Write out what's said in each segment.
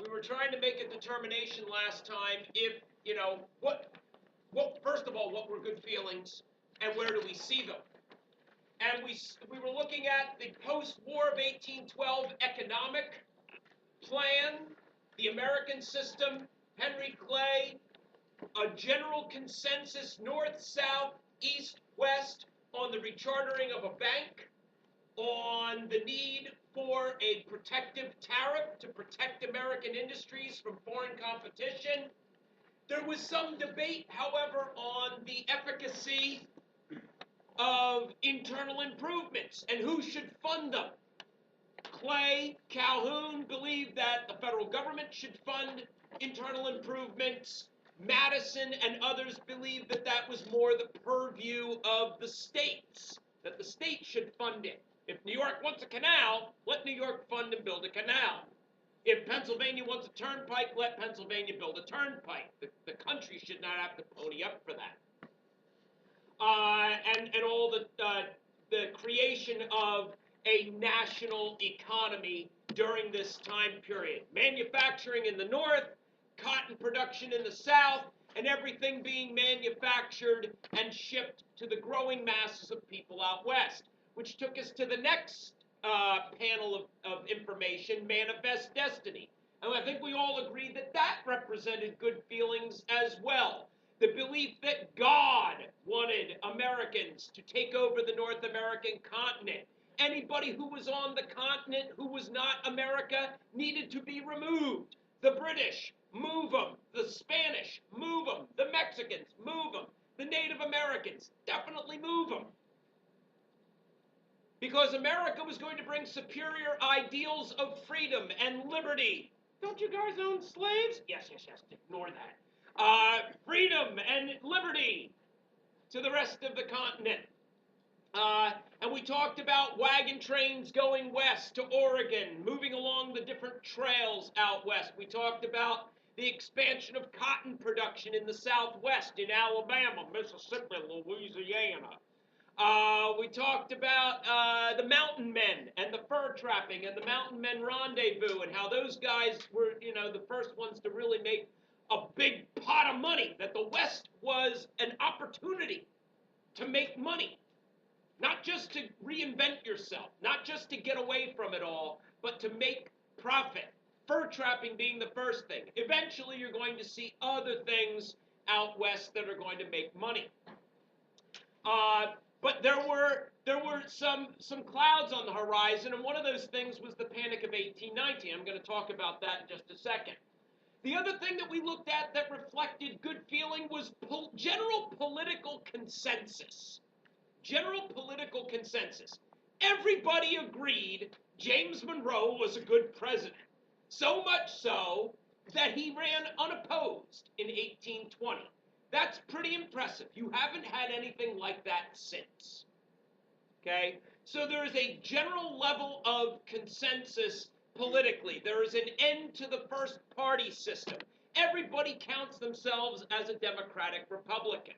we were trying to make a determination last time if, first of all, what were good feelings and where do we see them? And we were looking at the post-war of 1812 economic plan, the American system, Henry Clay, a general consensus north, south, east, west on the rechartering of a bank, on the need for a protective tariff to protect American industries from foreign competition. There was some debate, however, on the efficacy of internal improvements and who should fund them. Clay, Calhoun believed that the federal government should fund internal improvements. Madison and others believed that that was more the purview of the states, that the states should fund it. If New York wants a canal, let New York fund and build a canal. If Pennsylvania wants a turnpike, let Pennsylvania build a turnpike. The country should not have to pony up for that. And all the creation of a national economy during this time period. Manufacturing in the north, cotton production in the south, and everything being manufactured and shipped to the growing masses of people out west, which took us to the next panel of information, Manifest Destiny. And I think we all agreed that that represented good feelings as well. The belief that God wanted Americans to take over the North American continent. Anybody who was on the continent who was not America needed to be removed. The British, move them. The Spanish, move them. The Mexicans, move them. The Native Americans, definitely move them. Because America was going to bring superior ideals of freedom and liberty. Don't you guys own slaves? Yes, ignore that. Freedom and liberty to the rest of the continent. And we talked about wagon trains going west to Oregon, moving along the different trails out west. We talked about the expansion of cotton production in the Southwest, in Alabama, Mississippi, Louisiana. We talked about the mountain men and the fur trapping and the mountain men rendezvous and how those guys were, the first ones to really make a big pot of money, that the West was an opportunity to make money. Not just to reinvent yourself, not just to get away from it all, but to make profit. Fur trapping being the first thing. Eventually, you're going to see other things out west that are going to make money. But there were some clouds on the horizon, and one of those things was the Panic of 1819. I'm going to talk about that in just a second. The other thing that we looked at that reflected good feeling was general political consensus. General political consensus. Everybody agreed James Monroe was a good president. So much so that he ran unopposed in 1820. That's pretty impressive. You haven't had anything like that since. Okay? So there is a general level of consensus politically. There is an end to the first party system. Everybody counts themselves as a Democratic Republican.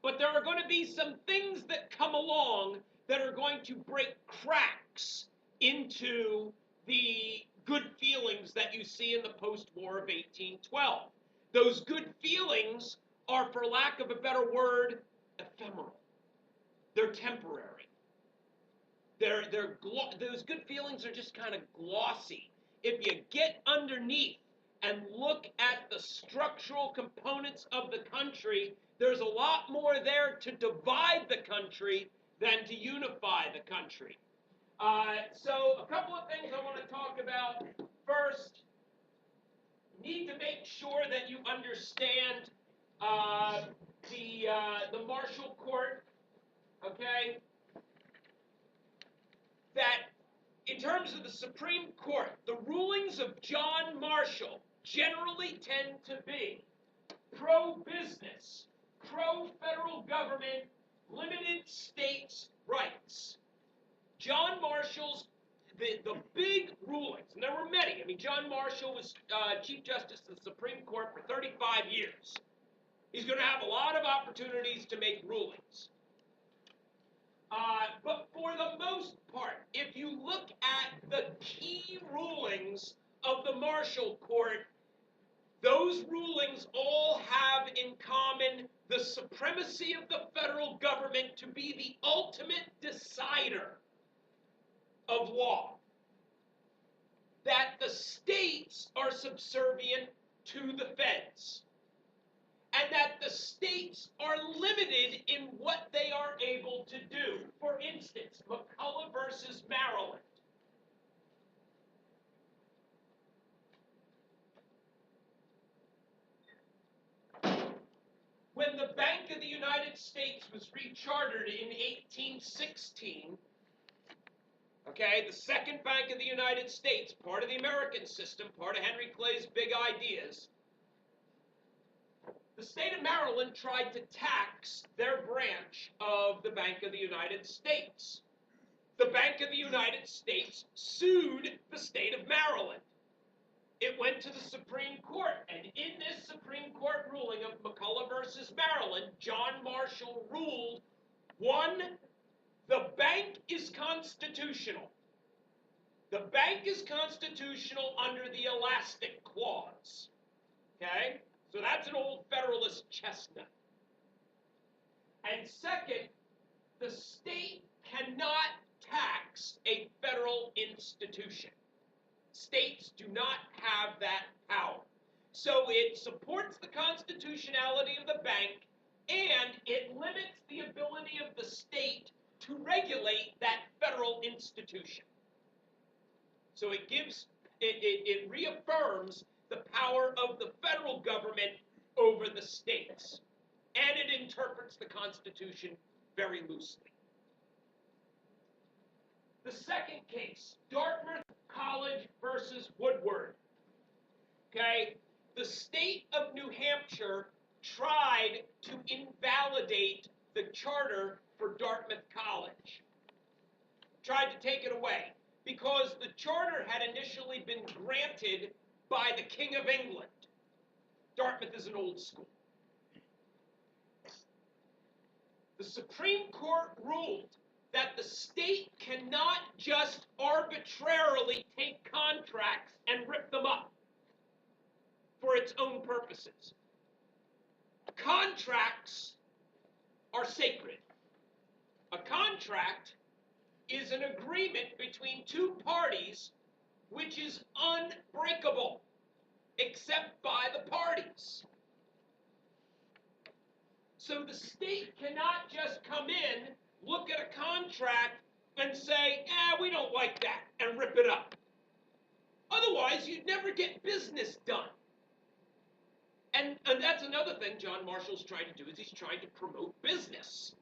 But there are going to be some things that come along that are going to break cracks into the good feelings that you see in the post-war of 1812. Those good feelings are, for lack of a better word, ephemeral. They're temporary. Those good feelings are just kind of glossy. If you get underneath and look at the structural components of the country, there's a lot more there to divide the country than to unify the country. So a couple of things I want to talk about. First, you need to make sure that you understand the Marshall Court, okay? That in terms of the Supreme Court, the rulings of John Marshall generally tend to be pro-business, pro-federal government, limited states' rights. John Marshall's, the big rulings, and there were many. I mean, John Marshall was Chief Justice of the Supreme Court for 35 years. He's going to have a lot of opportunities to make rulings. But for the most part, if you look at the key rulings of the Marshall Court, those rulings all have in common the supremacy of the federal government to be the ultimate decider of law. That the states are subservient to the feds. And that the states are limited in what they are able to do. For instance, McCulloch versus Maryland. When the Bank of the United States was rechartered in 1816, okay, the second Bank of the United States, part of the American system, part of Henry Clay's big ideas, the state of Maryland tried to tax their branch of the Bank of the United States. The Bank of the United States sued the state of Maryland. It went to the Supreme Court, and in this Supreme Court ruling of McCulloch versus Maryland, John Marshall ruled, one, the bank is constitutional. The bank is constitutional under the elastic clause. Okay? So that's an old Federalist chestnut. And second, the state cannot tax a federal institution. States do not have that power. So it supports the constitutionality of the bank, and it limits the ability of the state to regulate that federal institution. So it reaffirms the power of the federal government over the states. And it interprets the Constitution very loosely. The second case, Dartmouth College versus Woodward. Okay, the state of New Hampshire tried to invalidate the charter for Dartmouth College. Tried to take it away because the charter had initially been granted by the King of England. Dartmouth is an old school. The Supreme Court ruled that the state cannot just arbitrarily take contracts and rip them up for its own purposes. Contracts are sacred. A contract is an agreement between two parties which is unbreakable except by the parties. So the state cannot just come in, look at a contract, and say, we don't like that, and rip it up. Otherwise, you'd never get business done. And that's another thing John Marshall's trying to do, is he's trying to promote business.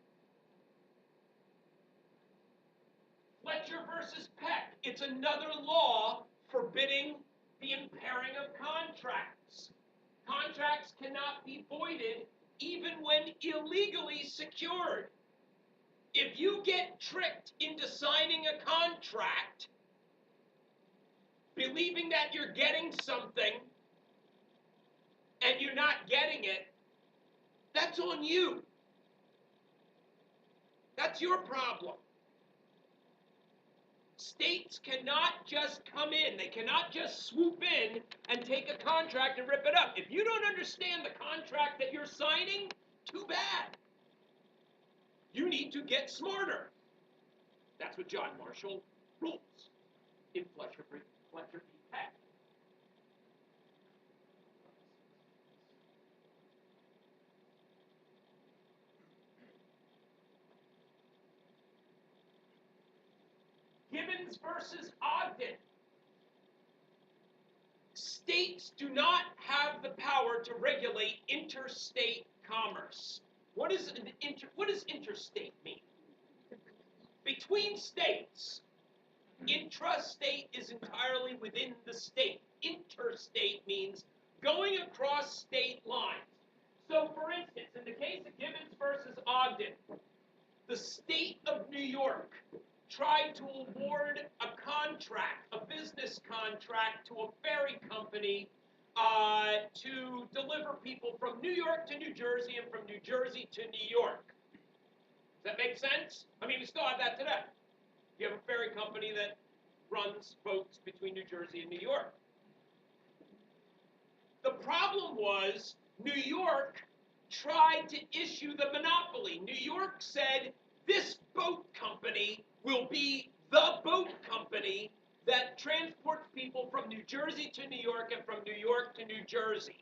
Fletcher versus Peck. It's another law forbidding the impairing of contracts. Contracts cannot be voided even when illegally secured. If you get tricked into signing a contract, believing that you're getting something, and you're not getting it, that's on you. That's your problem. States cannot just come in. They cannot just swoop in and take a contract and rip it up. If you don't understand the contract that you're signing, too bad. You need to get smarter. That's what John Marshall rules in Fletcher v. Peck. Gibbons versus Ogden. States do not have the power to regulate interstate commerce. What does interstate mean? Between states. Intrastate is entirely within the state. Interstate means going across state lines. So, for instance, in the case of Gibbons versus Ogden, the state of New York tried to award a contract, a business contract, to a ferry company to deliver people from New York to New Jersey and from New Jersey to New York. Does that make sense? I mean, we still have that today. You have a ferry company that runs boats between New Jersey and New York. The problem was New York tried to issue the monopoly. New York said, this boat company will be the boat company that transports people from New Jersey to New York and from New York to New Jersey.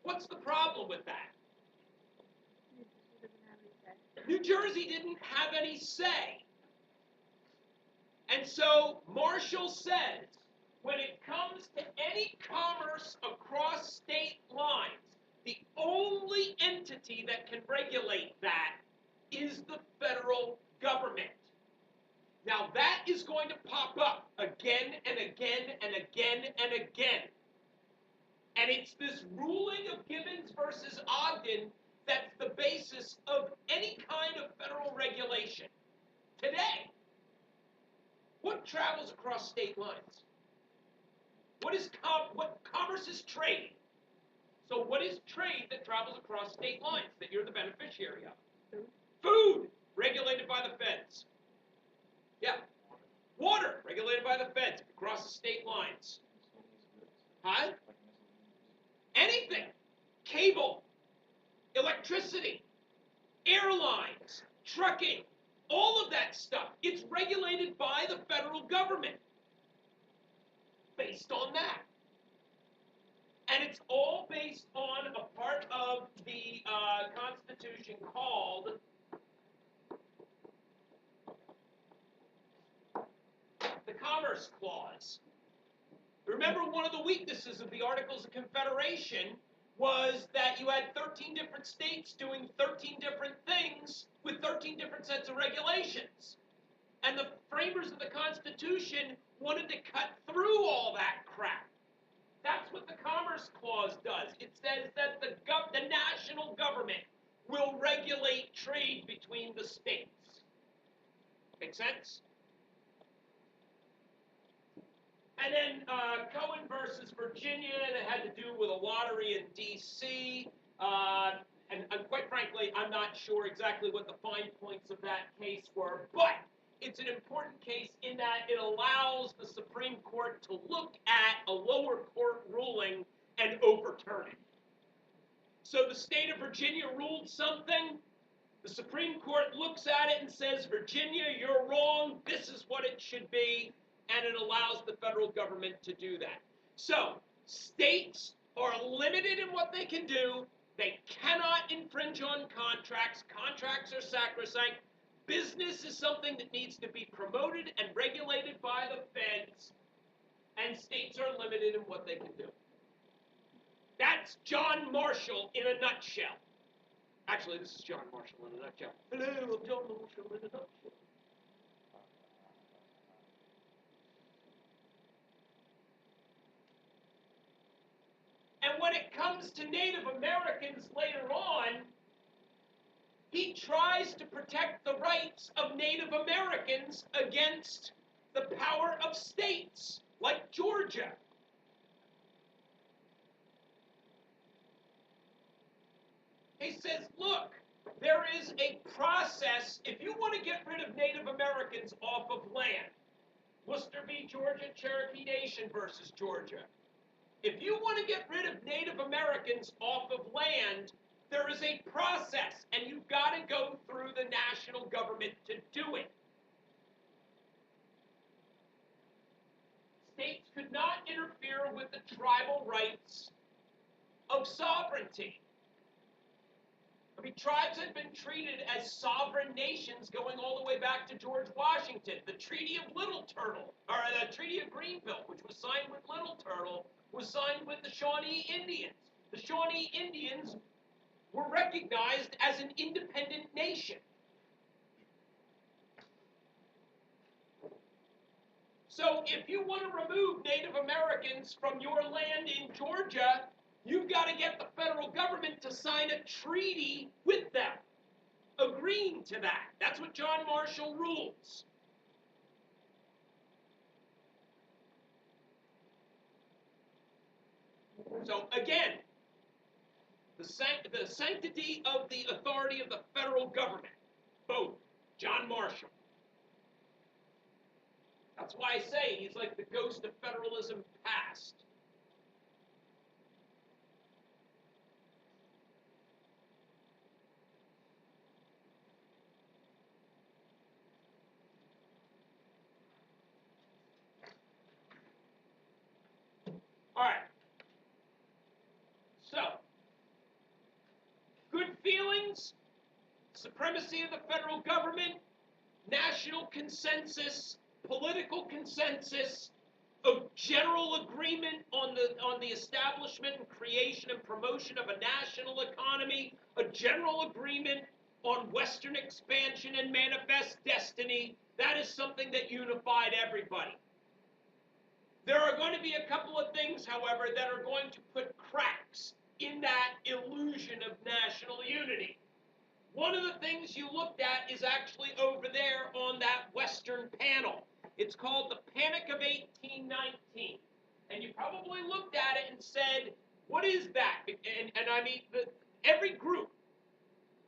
What's the problem with that? New Jersey didn't have any say. And so Marshall says, when it comes to any commerce across state lines, the only entity that can regulate that is the federal government. Now that is going to pop up again and again and again and again. And it's this ruling of Gibbons versus Ogden that's the basis of any kind of federal regulation today. What travels across state lines? What commerce is trade? So what is trade that travels across state lines that you're the beneficiary of? Food, regulated by the feds. Yeah. Water, regulated by the feds across the state lines. Huh? Anything. Cable, electricity, airlines, trucking, all of that stuff. It's regulated by the federal government based on that. And it's all based on a part of the Constitution called the Commerce Clause. Remember, one of the weaknesses of the Articles of Confederation was that you had 13 different states doing 13 different things with 13 different sets of regulations. And the framers of the Constitution wanted to cut through all that crap. That's what the Commerce Clause does. It says that the national government will regulate trade between the states. Make sense? And then Cohen versus Virginia, that had to do with a lottery in D.C. And quite frankly, I'm not sure exactly what the fine points of that case were, but it's an important case in that it allows the Supreme Court to look at a lower court ruling and overturn it. So the state of Virginia ruled something, the Supreme Court looks at it and says, Virginia, you're wrong, this is what it should be, and it allows the federal government to do that. So states are limited in what they can do. They cannot infringe on contracts. Contracts are sacrosanct. Business is something that needs to be promoted and regulated by the feds, and states are limited in what they can do. That's John Marshall in a nutshell. Actually, this is John Marshall in a nutshell. Hello, I'm John Marshall in a nutshell. And when it comes to Native Americans later on, he tries to protect the rights of Native Americans against the power of states like Georgia. He says, look, there is a process. If you want to get rid of Native Americans off of land, Worcester v. Georgia, Cherokee Nation versus Georgia. If you want to get rid of Native Americans off of land, there is a process, and you've got to go through the national government to do it. States could not interfere with the tribal rights of sovereignty. I mean, tribes had been treated as sovereign nations going all the way back to George Washington. The Treaty of Little Turtle, or the Treaty of Greenville, which was signed with Little Turtle, was signed with the Shawnee Indians. The Shawnee Indians were recognized as an independent nation. So if you want to remove Native Americans from your land in Georgia, you've got to get the federal government to sign a treaty with them, agreeing to that. That's what John Marshall rules. So again, the sanctity of the authority of the federal government, both John Marshall. That's why I say he's like the ghost of federalism past. supremacy of the federal government, national consensus, political consensus, a general agreement on the establishment and creation and promotion of a national economy, a general agreement on Western expansion and manifest destiny. That is something that unified everybody. There are going to be a couple of things, however, that are going to put cracks in that illusion of national unity. One of the things you looked at is actually over there on that Western panel. It's called the Panic of 1819. And you probably looked at it and said, what is that? And I mean, every group,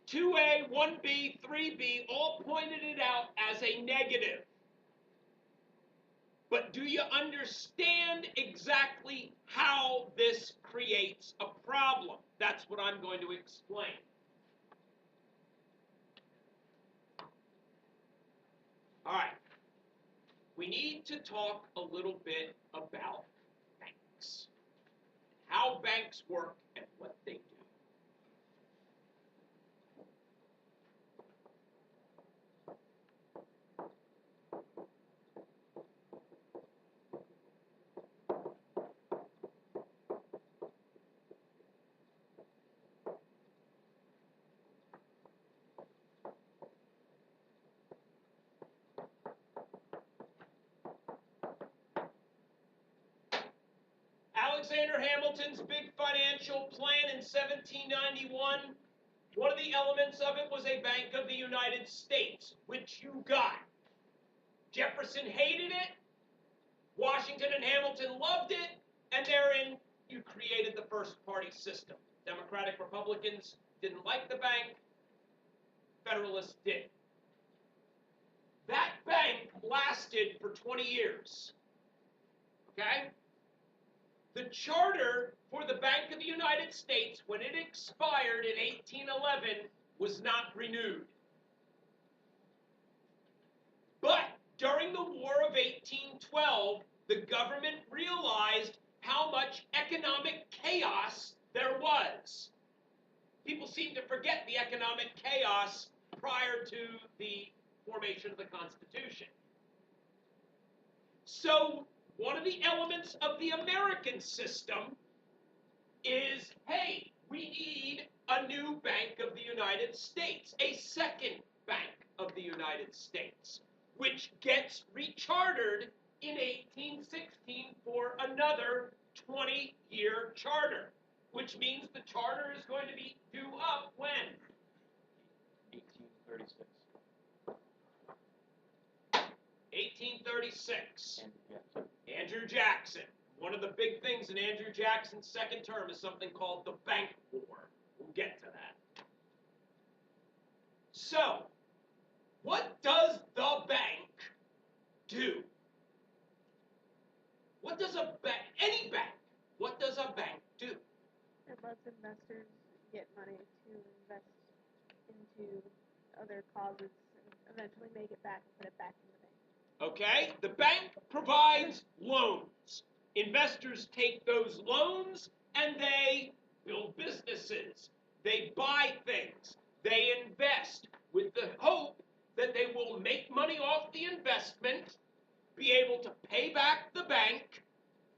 2A, 1B, 3B, all pointed it out as a negative. But do you understand exactly how this creates a problem? That's what I'm going to explain. All right. We need to talk a little bit about banks, how banks work and what they do. Alexander Hamilton's big financial plan in 1791, one of the elements of it was a Bank of the United States, which you got. Jefferson hated it, Washington and Hamilton loved it, and therein you created the first party system. Democratic Republicans didn't like the bank, Federalists did. That bank lasted for 20 years. Okay? The charter for the Bank of the United States, when it expired in 1811, was not renewed. But during the War of 1812, the government realized how much economic chaos there was. People seem to forget the economic chaos prior to the formation of the Constitution. So one of the elements of the American system is, hey, we need a new Bank of the United States, a second Bank of the United States, which gets rechartered in 1816 for another 20-year charter, which means the charter is going to be due up when? 1836. 1836. Andrew Jackson. One of the big things in Andrew Jackson's second term is something called the Bank War. We'll get to that. So, what does the bank do? What does a bank, any bank, what does a bank do? It lets investors get money to invest into other causes and eventually make it back and put it back in the bank. Okay? The bank provides loans. Investors take those loans and they build businesses. They buy things. They invest with the hope that they will make money off the investment, be able to pay back the bank,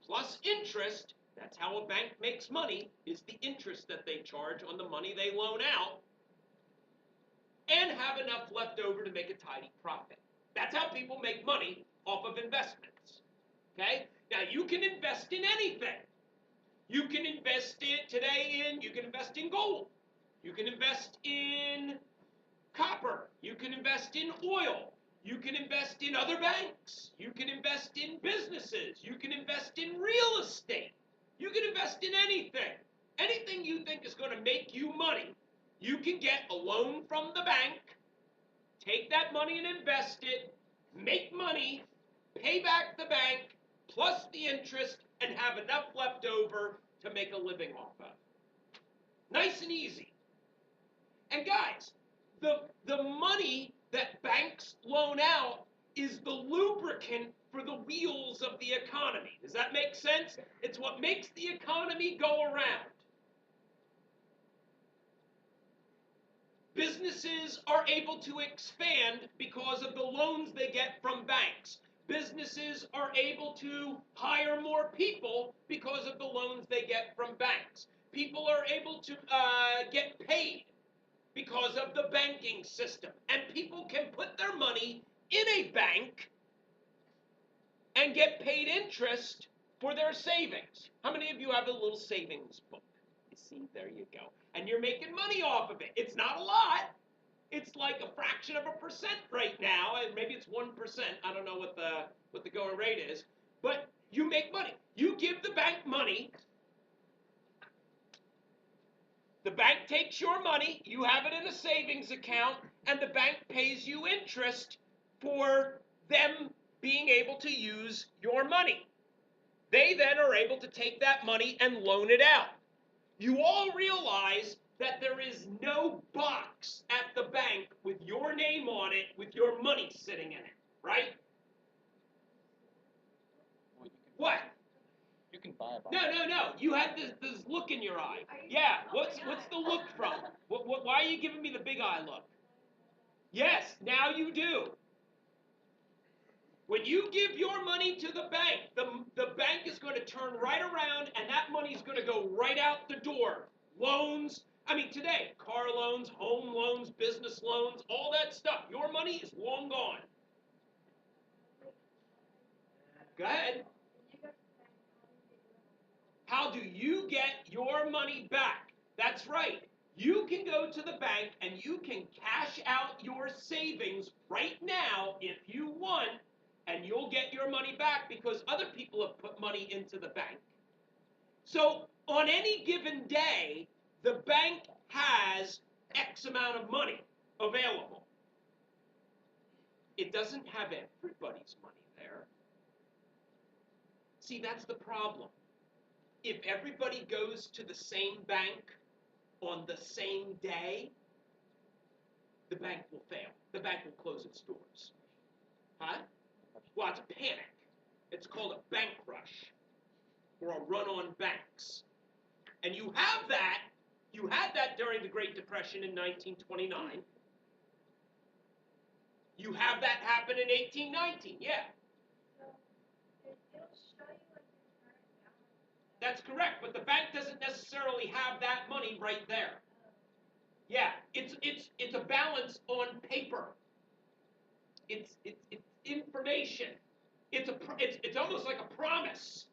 plus interest. That's how a bank makes money, is the interest that they charge on the money they loan out, and have enough left over to make a tidy profit. That's how people make money off of investments. Okay? Now, you can invest in anything. You can invest you can invest in gold. You can invest in copper. You can invest in oil. You can invest in other banks. You can invest in businesses. You can invest in real estate. You can invest in anything. Anything you think is going to make you money. You can get a loan from the bank, take that money and invest it, make money, pay back the bank, plus the interest, and have enough left over to make a living off of. Nice and easy. And guys, the money that banks loan out is the lubricant for the wheels of the economy. Does that make sense? It's what makes the economy go around. Businesses are able to expand because of the loans they get from banks. Businesses are able to hire more people because of the loans they get from banks. People are able to get paid because of the banking system. And people can put their money in a bank and get paid interest for their savings. How many of you have a little savings book? You see, there you go. And you're making money off of it. It's not a lot. It's like a fraction of a percent right now. Maybe it's 1%. I don't know what the going rate is. But you make money. You give the bank money. The bank takes your money. You have it in a savings account. And the bank pays you interest for them being able to use your money. They then are able to take that money and loan it out. You all realize that there is no box at the bank with your name on it with your money sitting in it, right? Well, What? you can buy a box. No. You had this look in your eye. Yeah. What's the look from? Why are you giving me the big eye look? Yes. Now you do. When you give your money to the bank, the bank is going to turn right around and that money is going to go right out the door. Loans, today, car loans, home loans, business loans, all that stuff. Your money is long gone. Go ahead. How do you get your money back? That's right. You can go to the bank and you can cash out your savings right now if you want, and you'll get your money back because other people have put money into the bank. So on any given day, the bank has X amount of money available. It doesn't have everybody's money there. See, that's the problem. If everybody goes to the same bank on the same day, the bank will fail. The bank will close its doors. Huh? Well, it's a panic. It's called a bank rush or a run on banks. And you have that. You had that during the Great Depression in 1929. You have that happen in 1819. Yeah. That's correct, but the bank doesn't necessarily have that money right there. Yeah, it's a balance on paper. It's information. It's almost like a promise.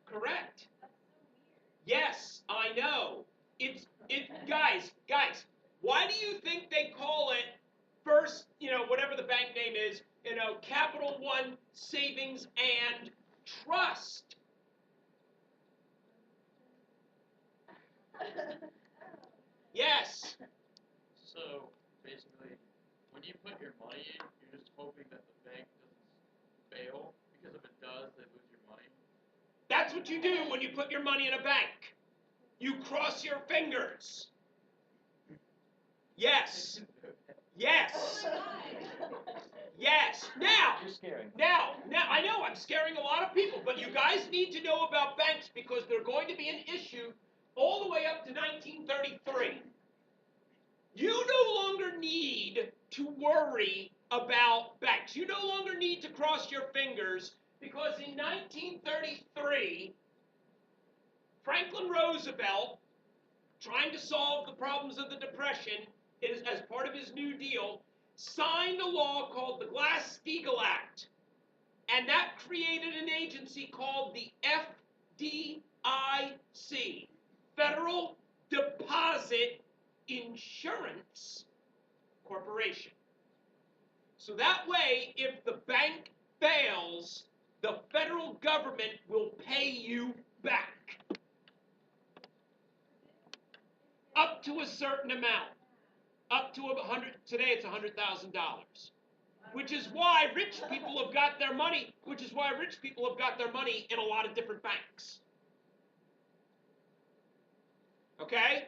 Correct. Yes, I know. Guys. Why do you think they call it first? Whatever the bank name is. Capital One Savings and Trust. Yes. So basically, when you put your money in, you're just hoping that the bank doesn't fail, because if it does, they lose your money. That's what you do when you put your money in a bank. You cross your fingers. Yes. Yes. Yes. You're scaring. Now, I know I'm scaring a lot of people, but you guys need to know about banks because they're going to be an issue all the way up to 1933. You no longer need to worry about banks. You no longer need to cross your fingers because in 1933, Franklin Roosevelt, trying to solve the problems of the Depression as part of his New Deal, signed a law called the Glass-Steagall Act. And that created an agency called the FDIC, Federal Deposit Insurance Corporation. So that way, if the bank fails, the federal government will pay you back. Up to a certain amount. Up to today it's $100,000. Which is why rich people have got their money, in a lot of different banks. Okay?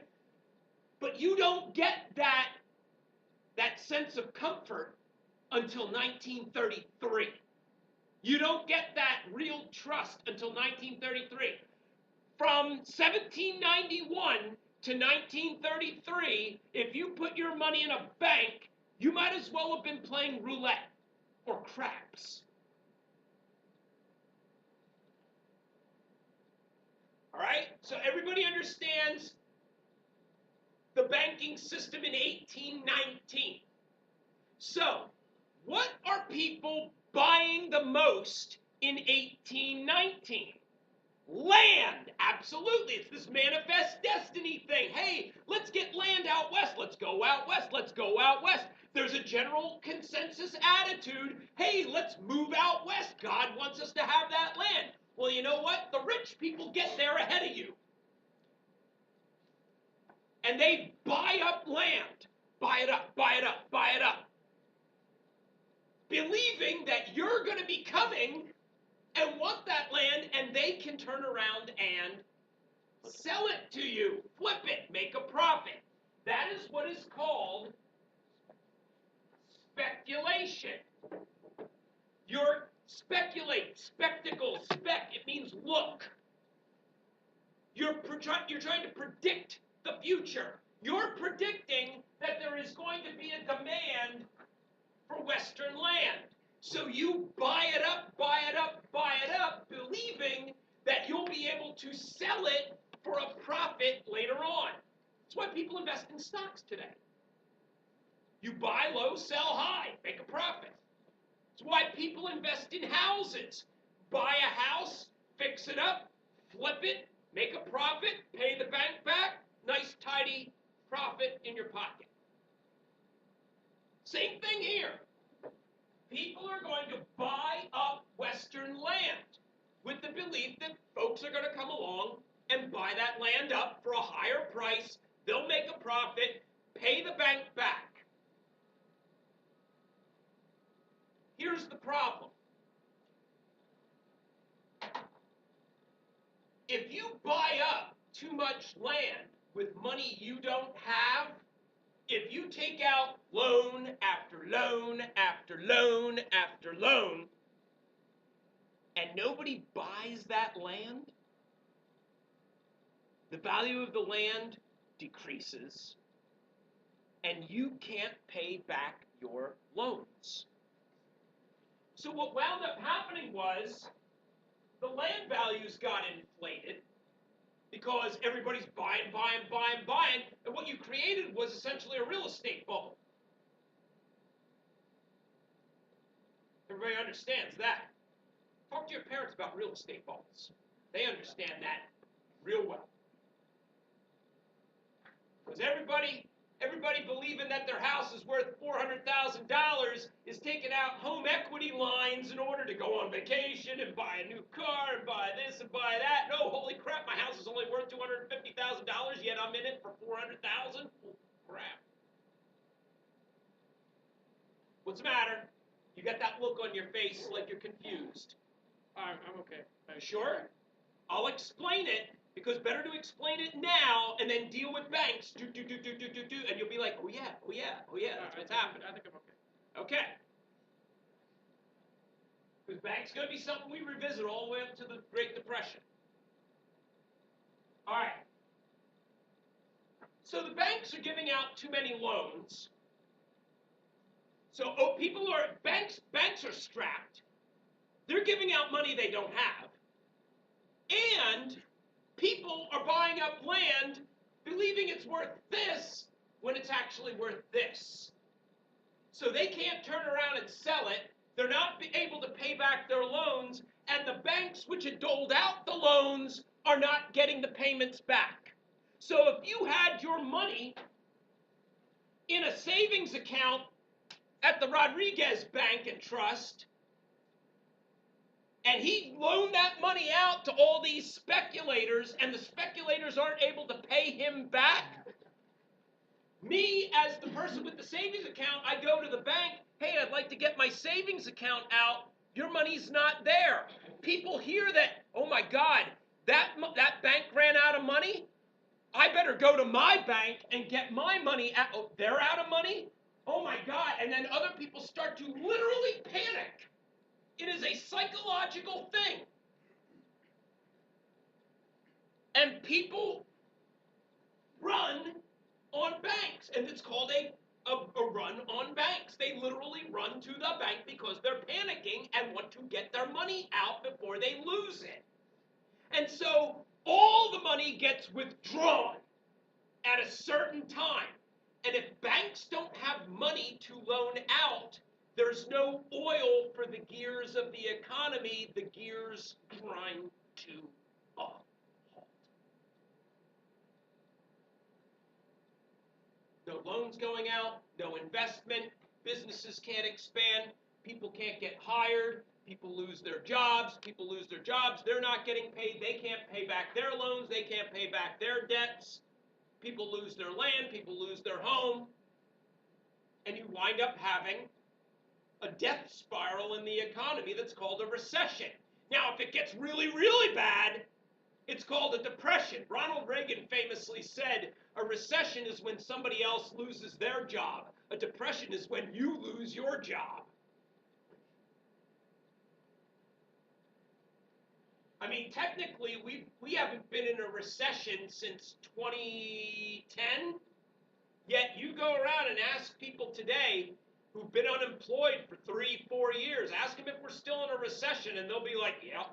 But you don't get that sense of comfort until 1933. You don't get that real trust until 1933. from 1791 to 1933, if you put your money in a bank, you might as well have been playing roulette or craps. All right? So everybody understands the banking system in 1819. So, what are people buying the most in 1819? Land, absolutely. It's this manifest destiny thing. Hey, let's get land out west. Let's go out west. Let's go out west. There's a general consensus attitude. Hey, let's move out west. God wants us to have that land. Well, you know what? The rich people get there ahead of you. And they buy up land. Buy it up, buy it up, buy it up. Believing that you're going to be coming and want that land, and they can turn around and sell it to you, flip it, make a profit. That is what is called speculation. You're speculate, spectacle, it means look. You're trying to predict the future. You're predicting that there is going to be a demand for Western land. So you buy it up, buy it up, buy it up, believing that you'll be able to sell it for a profit later on. That's why people invest in stocks today. You buy low, sell high, make a profit. That's why people invest in houses. Buy a house, fix it up, flip it, make a profit, pay the bank back, nice tidy profit in your pocket. Same thing here. People are going to buy up Western land with the belief that folks are going to come along and buy that land up for a higher price. They'll make a profit, pay the bank back. Here's the problem. If you buy up too much land with money you don't have, if you take out loan after loan after loan after loan, and nobody buys that land, the value of the land decreases, and you can't pay back your loans. So what wound up happening was the land values got inflated because everybody's buying, and what you created was essentially a real estate bubble. Everybody understands that. Talk to your parents about real estate bubbles. They understand that real well. Because everybody believing that their house is worth $400,000 is taking out home equity lines in order to go on vacation and buy a new car and buy this and buy that. No, holy crap, my house is only worth $250,000, yet I'm in it for $400,000. Oh, crap. What's the matter? You got that look on your face like you're confused. I'm okay. Sure? I'll explain it, because better to explain it now and then deal with banks, and you'll be like, oh yeah, that's what's happening. I think I'm okay. Okay. Because banks going to be something we revisit all the way up to the Great Depression. All right. So the banks are giving out too many loans. So banks are strapped. They're giving out money they don't have. And people are buying up land believing it's worth this when it's actually worth this. So they can't turn around and sell it. They're not able to pay back their loans, and the banks which had doled out the loans are not getting the payments back. So if you had your money in a savings account at the Rodriguez Bank and Trust, and he loaned that money out to all these speculators, and the speculators aren't able to pay him back, me, as the person with the savings account, I go to the bank, hey, I'd like to get my savings account out. Your money's not there. People hear that, oh my God, that bank ran out of money? I better go to my bank and get my money out. Oh, they're out of money? Oh my God. And then other people start to literally panic. It is a psychological thing. people run on banks, and it's called a run on banks. They literally run to the bank because they're panicking and want to get their money out before they lose it. And so all the money gets withdrawn at a certain time. And if banks don't have money to loan out, there's no oil for the gears of the economy. The gears grind to a halt. No loans going out, no investment, businesses can't expand, people can't get hired, people lose their jobs, they're not getting paid, they can't pay back their loans, they can't pay back their debts, people lose their land, people lose their home, and you wind up having a death spiral in the economy that's called a recession. Now, if it gets really, really bad, it's called a depression. Ronald Reagan famously said, a recession is when somebody else loses their job. A depression is when you lose your job. I mean, technically, we haven't been in a recession since 2010, yet you go around and ask people today who've been unemployed for 3-4 years, ask them if we're still in a recession, and they'll be like, yeah.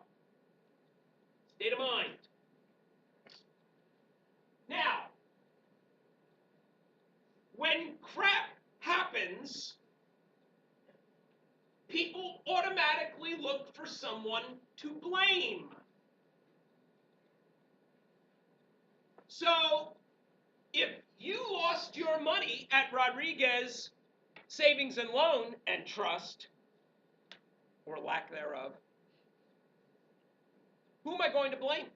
State of mind. Now, when crap happens, people automatically look for someone to blame. So, if you lost your money at Rodriguez Savings and Loan and Trust, or lack thereof, who am I going to blame?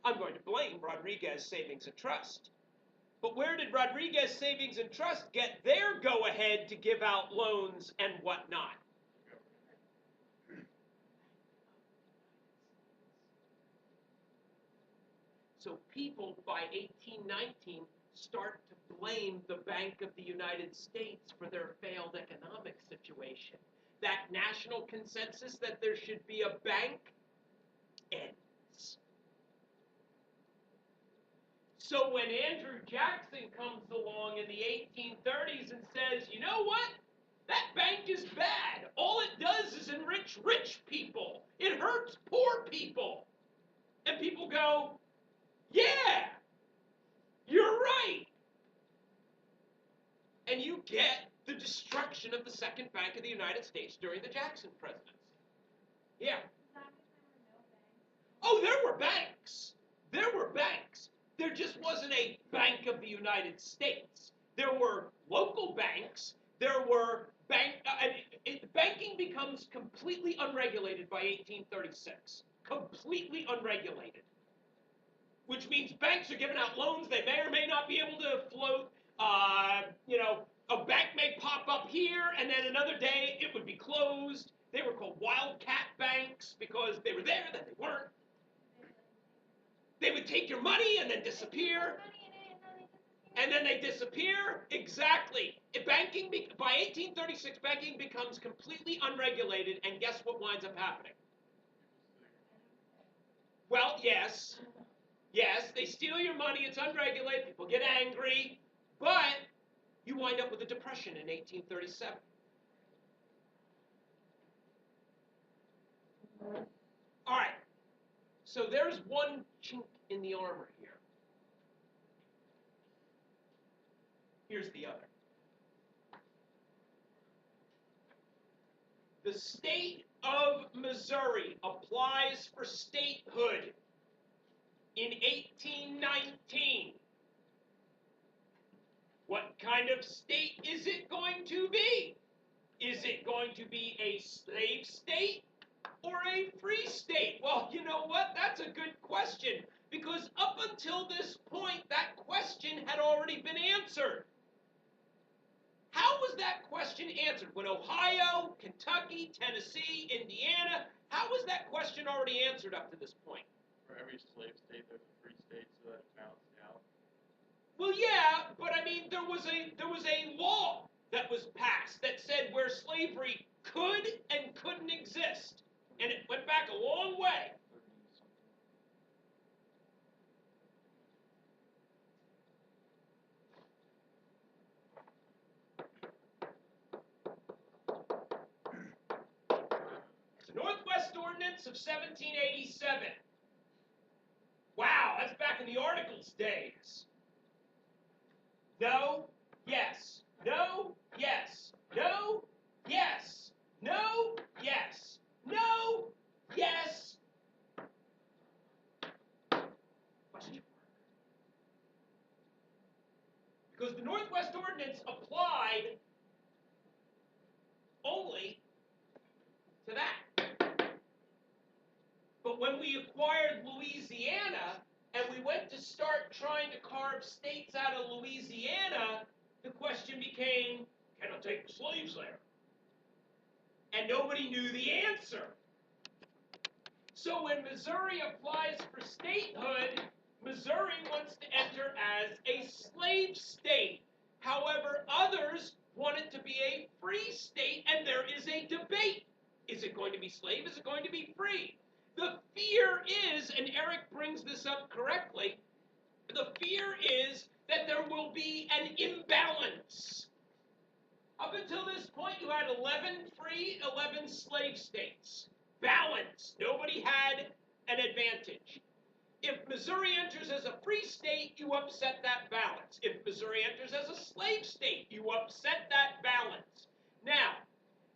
I'm going to blame Rodriguez Savings and Trust. But where did Rodriguez Savings and Trust get their go-ahead to give out loans and whatnot? So people, by 1819, start to blame the Bank of the United States for their failed economic situation. That national consensus that there should be a bank ends. So when Andrew Jackson comes along in the 1830s and says, you know what? That bank is bad. All it does is enrich rich people. It hurts poor people. And people go, yeah, you're right. And you get the destruction of the second Bank of the United States during the Jackson presidency. Yeah. Oh, there were banks. There were banks. There just wasn't a Bank of the United States. There were local banks. There were banking becomes completely unregulated by 1836. Completely unregulated. Which means banks are giving out loans they may or may not be able to float. A bank may pop up here, and then another day it would be closed. They were called wildcat banks because they were there, then they weren't. They would take your money and then disappear. And then they disappear. Exactly. Banking, by 1836, banking becomes completely unregulated, and guess what winds up happening? Well, yes. Yes, they steal your money, it's unregulated, people get angry, but you wind up with a depression in 1837. All right, so there's one chink in the armor here. Here's the other. The state of Missouri applies for statehood in 1819. What kind of state is it going to be? Is it going to be a slave state or a free state? Well, you know what? That's a good question, because up until this point, that question had already been answered. How was that question answered? When Ohio, Kentucky, Tennessee, Indiana, how was that question already answered up to this point? For every slave state, there's a free state, so that it balanced out. Well, yeah, but I mean, there was a law that was passed that said where slavery could and couldn't exist, and it went back a long way. Ordinance of 1787. Wow, that's back in the Articles days. No, yes, no, yes, no, yes, no, yes, no, yes. Question mark. Because the Northwest Ordinance applied only to that. But when we acquired Louisiana and we went to start trying to carve states out of Louisiana, the question became, can I take the slaves there? And nobody knew the answer. So when Missouri applies for statehood, Missouri wants to enter as a slave state. However, others want it to be a free state, and there is a debate. Is it going to be slave? Is it going to be free? The fear is, and Eric brings this up correctly, the fear is that there will be an imbalance. Up until this point, you had 11 free, 11 slave states. Balance. Nobody had an advantage. If Missouri enters as a free state, you upset that balance. If Missouri enters as a slave state, you upset that balance. Now,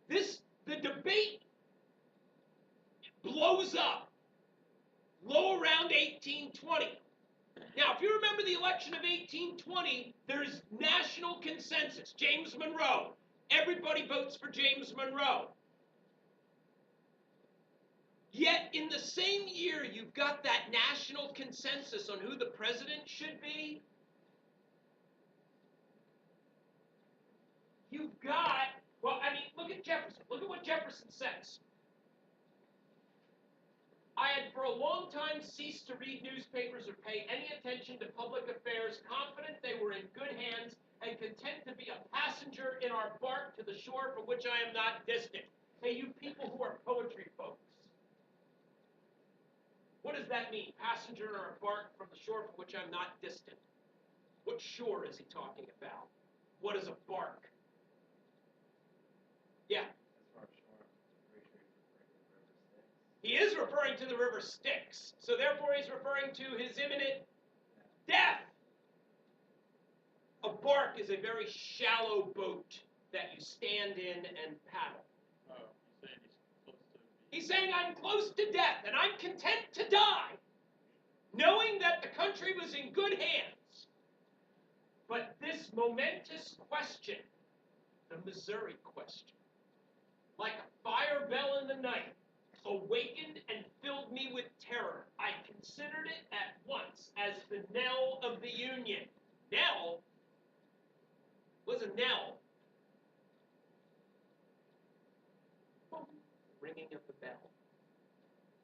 the debate blows up low around 1820. Now, if you remember the election of 1820, there's national consensus. James Monroe. Everybody votes for James Monroe. Yet, in the same year, you've got that national consensus on who the president should be. You've got, well, I mean, look at Jefferson. Look at what Jefferson says. I had for a long time ceased to read newspapers or pay any attention to public affairs, confident they were in good hands and content to be a passenger in our bark to the shore from which I am not distant. Hey, you people who are poetry folks. What does that mean? Passenger in our bark from the shore from which I'm not distant. What shore is he talking about? What is a bark? Yeah. He is referring to the river Styx. So therefore he's referring to his imminent death. A bark is a very shallow boat that you stand in and paddle. Oh, He's saying I'm close to death and I'm content to die, knowing that the country was in good hands. But this momentous question, the Missouri question, like a fire bell in the night, awakened and filled me with terror. I considered it at once as the knell of the Union. Knell was a knell. Ringing of the bell.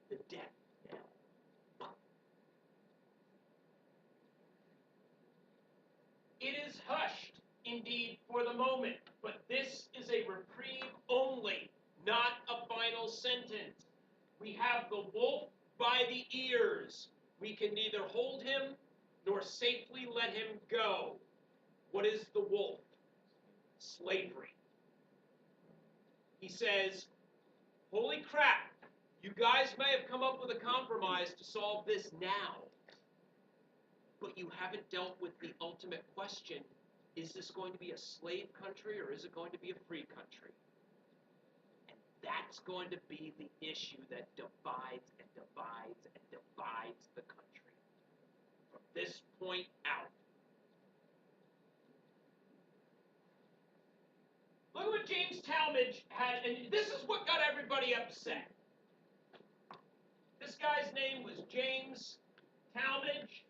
The death knell. It is hushed, indeed, for the moment, but this is a reprieve only, not a final sentence. We have the wolf by the ears. We can neither hold him nor safely let him go. What is the wolf? Slavery. He says, holy crap, you guys may have come up with a compromise to solve this now, but you haven't dealt with the ultimate question. Is this going to be a slave country or is it going to be a free country? And that's going to be the issue that divides and divides and divides the country from this point out. Look at what James Talmadge had, and this is what got everybody upset. This guy's name was James Talmadge.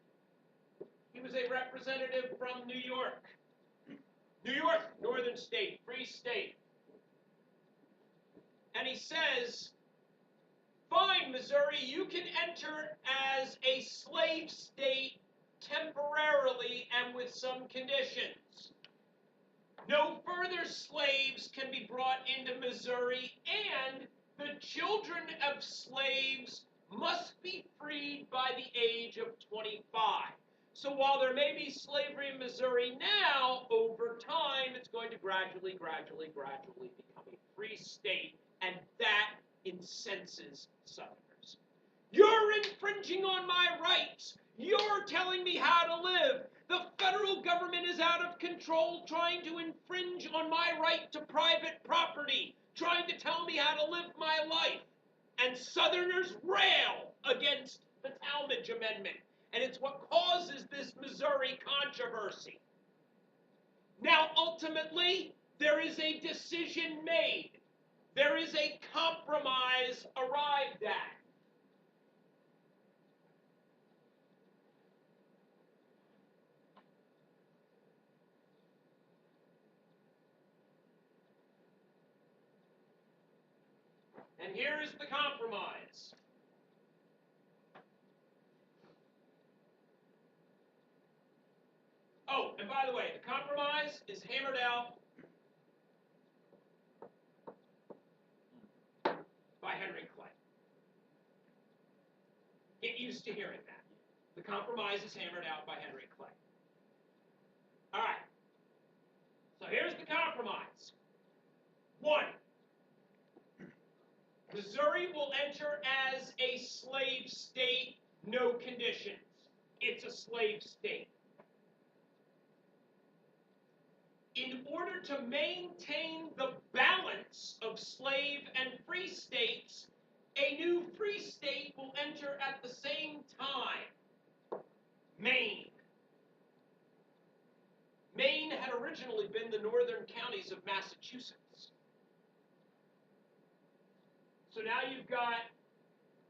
He was a representative from New York. New York, northern state, free state. And he says, fine, Missouri, you can enter as a slave state temporarily and with some conditions. No further slaves can be brought into Missouri, and the children of slaves must be freed by the age of 25. So while there may be slavery in Missouri now, over time, it's going to gradually become a free state, and that incenses Southerners. You're infringing on my rights. You're telling me how to live. The federal government is out of control, trying to infringe on my right to private property, trying to tell me how to live my life. And Southerners rail against the Talmadge Amendment. And it's what causes this Missouri controversy. Now, ultimately, there is a decision made. There is a compromise arrived at. And here is the compromise. Oh, and by the way, the compromise is hammered out by Henry Clay. Get used to hearing that. The compromise is hammered out by Henry Clay. All right. So here's the compromise. 1. Missouri will enter as a slave state, no conditions. It's a slave state. In order to maintain the balance of slave and free states, a new free state will enter at the same time. Maine. Maine had originally been the northern counties of Massachusetts. So now you've got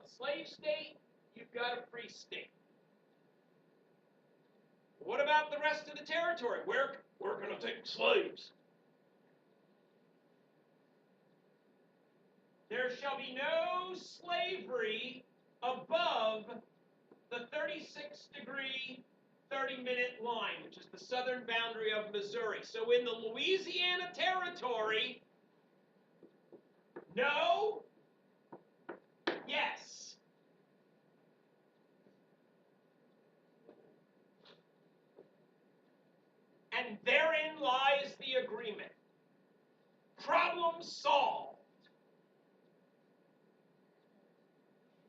a slave state, you've got a free state. What about the rest of the territory? We're going to take slaves. There shall be no slavery above the 36-degree 30-minute line, which is the southern boundary of Missouri. So in the Louisiana Territory, no, yes. And therein lies the agreement. Problem solved.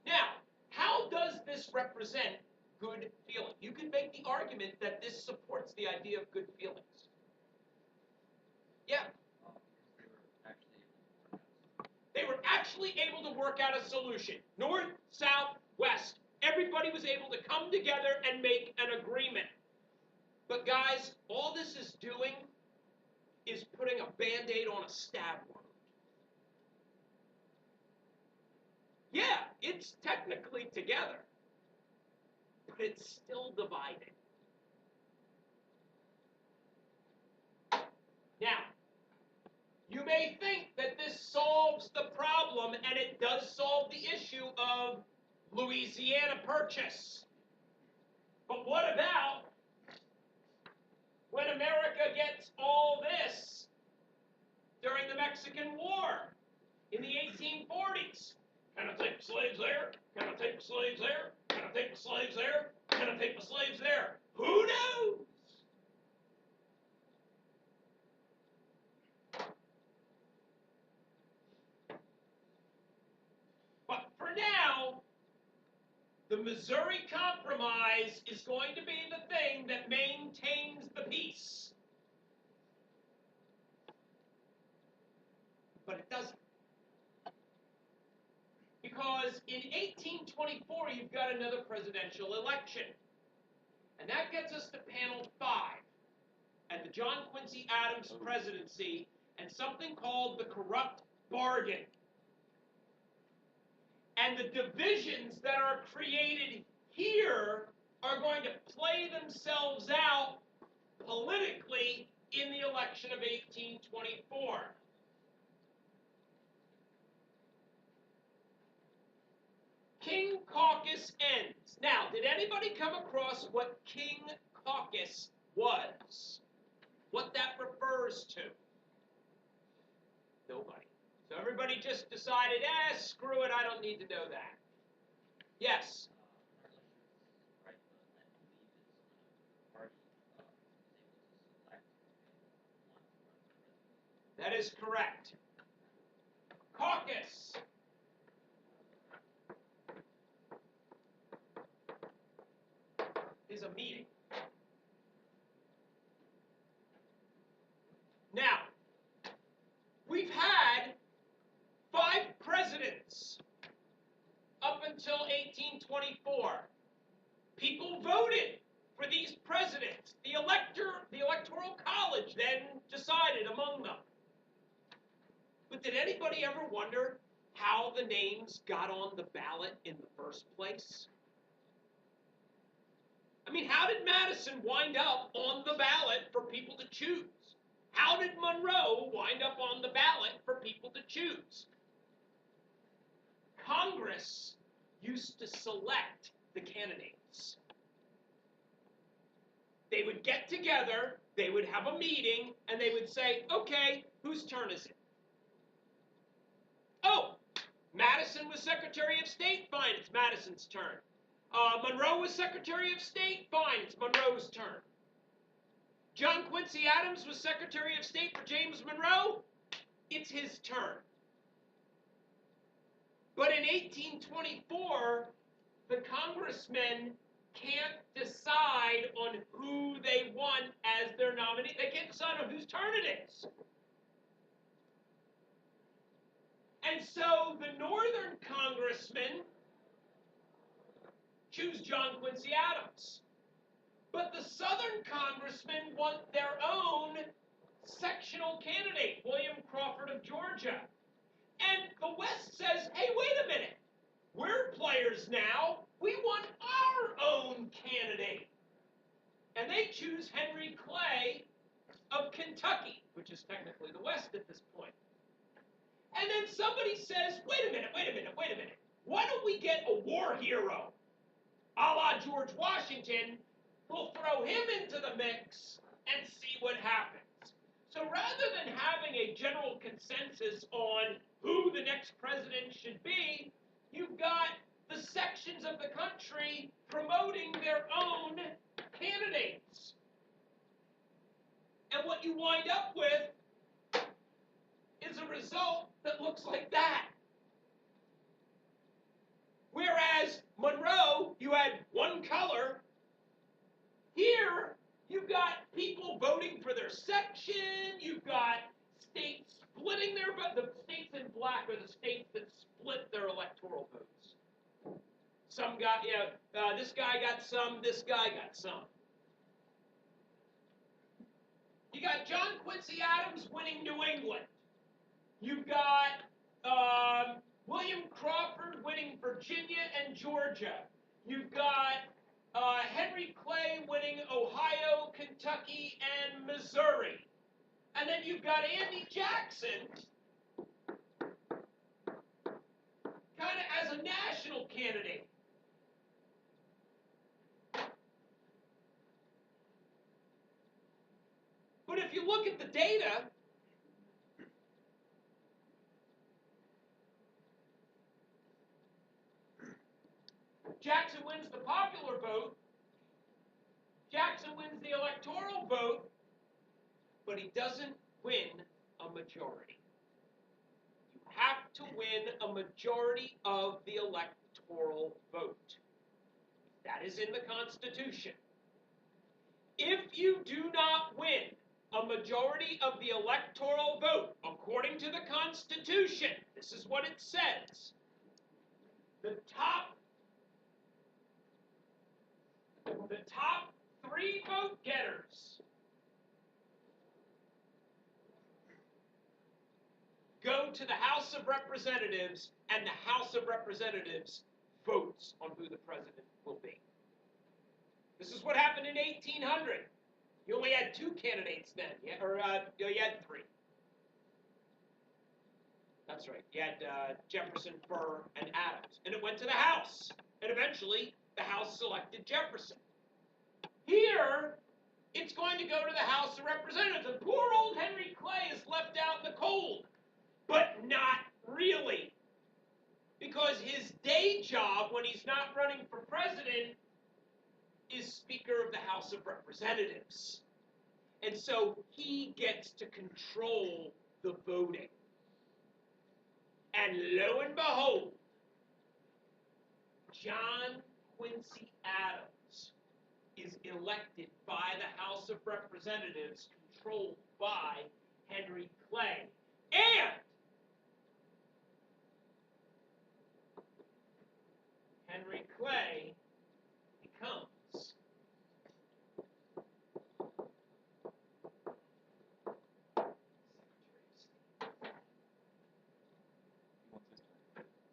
Now, how does this represent good feeling? You can make the argument that this supports the idea of good feelings. Yeah. They were actually able to work out a solution. North, south, west. Everybody was able to come together and make an agreement. But guys, all this is doing is putting a Band-Aid on a stab wound. Yeah, it's technically together, but it's still divided. Now, you may think that this solves the problem, and it does solve the issue of Louisiana Purchase. But what about when America gets all this during the Mexican War in the 1840s? Can I take the slaves there? Can I take the slaves there? Can I take the slaves there? Can I take the slaves there? Who knows? But for now, the Missouri Compromise is going to be the thing that maintains the peace. But it doesn't. Because in 1824, you've got another presidential election. And that gets us to panel 5 and the John Quincy Adams presidency and something called the corrupt bargain. And the divisions that are created here are going to play themselves out politically in the election of 1824. King Caucus ends. Now, did anybody come across what King Caucus was? What that refers to? Nobody. So everybody just decided, screw it, I don't need to know that. Yes? That is correct. Caucus 1824. People voted for these presidents. The electoral college then decided among them. But did anybody ever wonder how the names got on the ballot in the first place? I mean, how did Madison wind up on the ballot for people to choose? How did Monroe wind up on the ballot for people to choose? Congress used to select the candidates. They would get together, they would have a meeting, and they would say, okay, whose turn is it? Oh, Madison was Secretary of State? Fine, it's Madison's turn. Monroe was Secretary of State? Fine, it's Monroe's turn. John Quincy Adams was Secretary of State for James Monroe? It's his turn. But in 1824, the congressmen can't decide on who they want as their nominee. They can't decide on whose turn it is. And so the northern congressmen choose John Quincy Adams. But the southern congressmen want their own sectional candidate, William Crawford of Georgia. And the West says, hey, wait a minute. We're players now. We want our own candidate. And they choose Henry Clay of Kentucky, which is technically the West at this point. And then somebody says, wait a minute. Why don't we get a war hero, a la George Washington? We'll throw him into the mix and see what happens. So rather than having a general consensus on who the next president should be, you've got the sections of the country promoting their own candidates. And what you wind up with is a result that looks like that. Whereas Monroe, you had one color. Here, you've got people voting for their section. You've got states splitting their vote. The states in black are the states that split their electoral votes. Some got, this guy got some, this guy got some. You got John Quincy Adams winning New England. You've got William Crawford winning Virginia and Georgia. You've got Henry Clay winning Ohio, Kentucky, and Missouri. And then you've got Andy Jackson kind of as a national candidate. But if you look at the data, Jackson wins the popular vote, Jackson wins the electoral vote, but he doesn't win a majority. You have to win a majority of the electoral vote. That is in the Constitution. If you do not win a majority of the electoral vote, according to the Constitution, this is what it says. The top 3 vote getters go to the House of Representatives, and the House of Representatives votes on who the president will be. This is what happened in 1800. You only had 2 candidates then, you had 3. That's right. You had Jefferson, Burr, and Adams. And it went to the House. And eventually, the House selected Jefferson. Here, it's going to go to the House of Representatives. And poor old Henry Clay is left out in the cold. But not really. Because his day job, when he's not running for president, is Speaker of the House of Representatives. And so he gets to control the voting. And lo and behold, John Quincy Adams is elected by the House of Representatives, controlled by Henry Clay. And Henry Clay becomes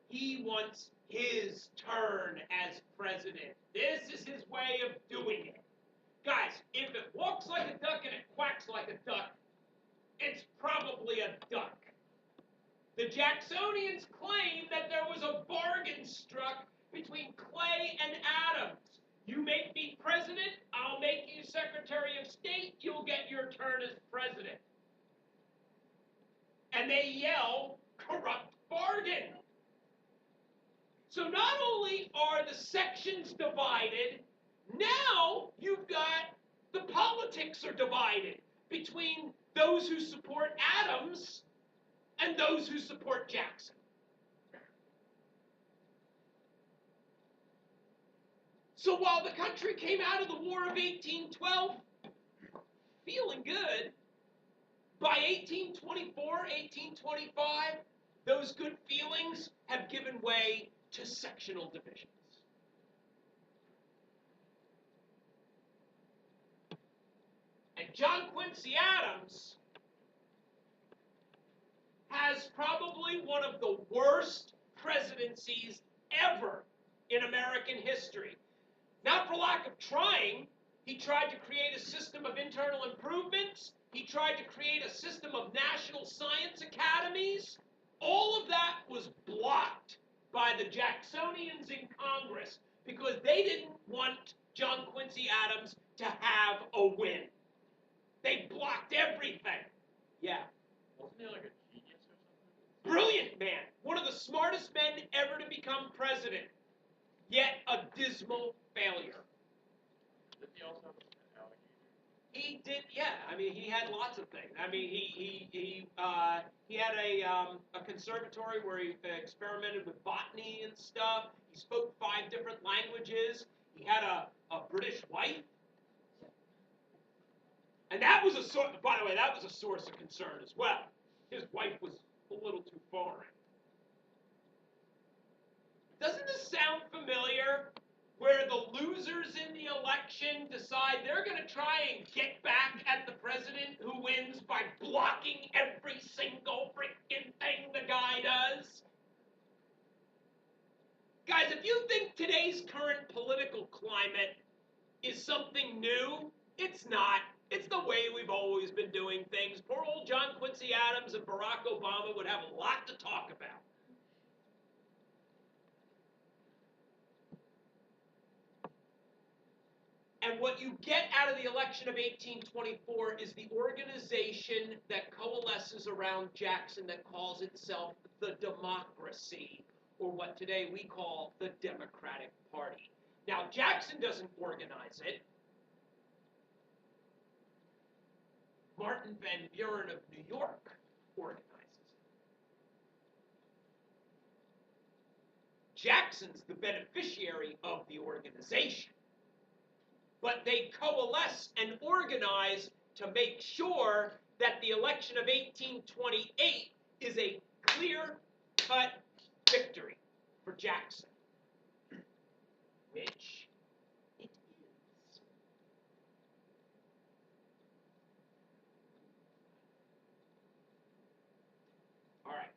he wants his turn as president. This is his way of doing it. Guys, if it walks like a duck and it quacks like a duck, it's probably a duck. The Jacksonians claim that there was a bargain struck between Clay and Adams. You make me president, I'll make you Secretary of State, you'll get your turn as president. And they yell, corrupt bargain. So not only are the sections divided, now you've got the politics are divided between those who support Adams and those who support Jackson. So while the country came out of the War of 1812 feeling good, by 1824, 1825, those good feelings have given way to sectional divisions. And John Quincy Adams has probably one of the worst presidencies ever in American history. Not for lack of trying. He tried to create a system of internal improvements. He tried to create a system of national science academies. All of that was blocked by the Jacksonians in Congress because they didn't want John Quincy Adams to have a win. They blocked everything. Yeah. Wasn't he like a genius or something? Brilliant man. One of the smartest men ever to become president. Yet a dismal failure. Didn't he also have an alligator? He did, yeah. I mean, he had lots of things. I mean, he had a conservatory where he experimented with botany and stuff. He spoke 5 different languages. He had a British wife, and that was by the way, that was a source of concern as well. His wife was a little too foreign. Doesn't this sound familiar? Where the losers in the election decide they're going to try and get back at the president who wins by blocking every single freaking thing the guy does? Guys, if you think today's current political climate is something new, it's not. It's the way we've always been doing things. Poor old John Quincy Adams and Barack Obama would have a lot to talk about. And what you get out of the election of 1824 is the organization that coalesces around Jackson that calls itself the Democracy, or what today we call the Democratic Party. Now, Jackson doesn't organize it. Martin Van Buren of New York organizes it. Jackson's the beneficiary of the organization. But they coalesce and organize to make sure that the election of 1828 is a clear-cut victory for Jackson, which it is. All right.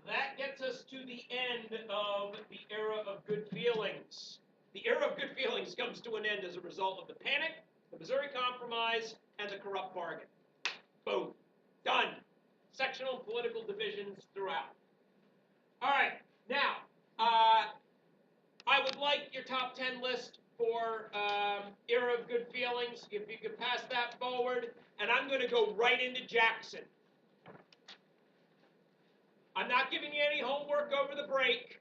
That gets us to the end of the era of good feelings. The era of good feelings comes to an end as a result of the panic, the Missouri Compromise, and the corrupt bargain. Boom. Done. Sectional and political divisions throughout. All right. Now, I would like your top 10 list for era of good feelings, if you could pass that forward. And I'm going to go right into Jackson. I'm not giving you any homework over the break.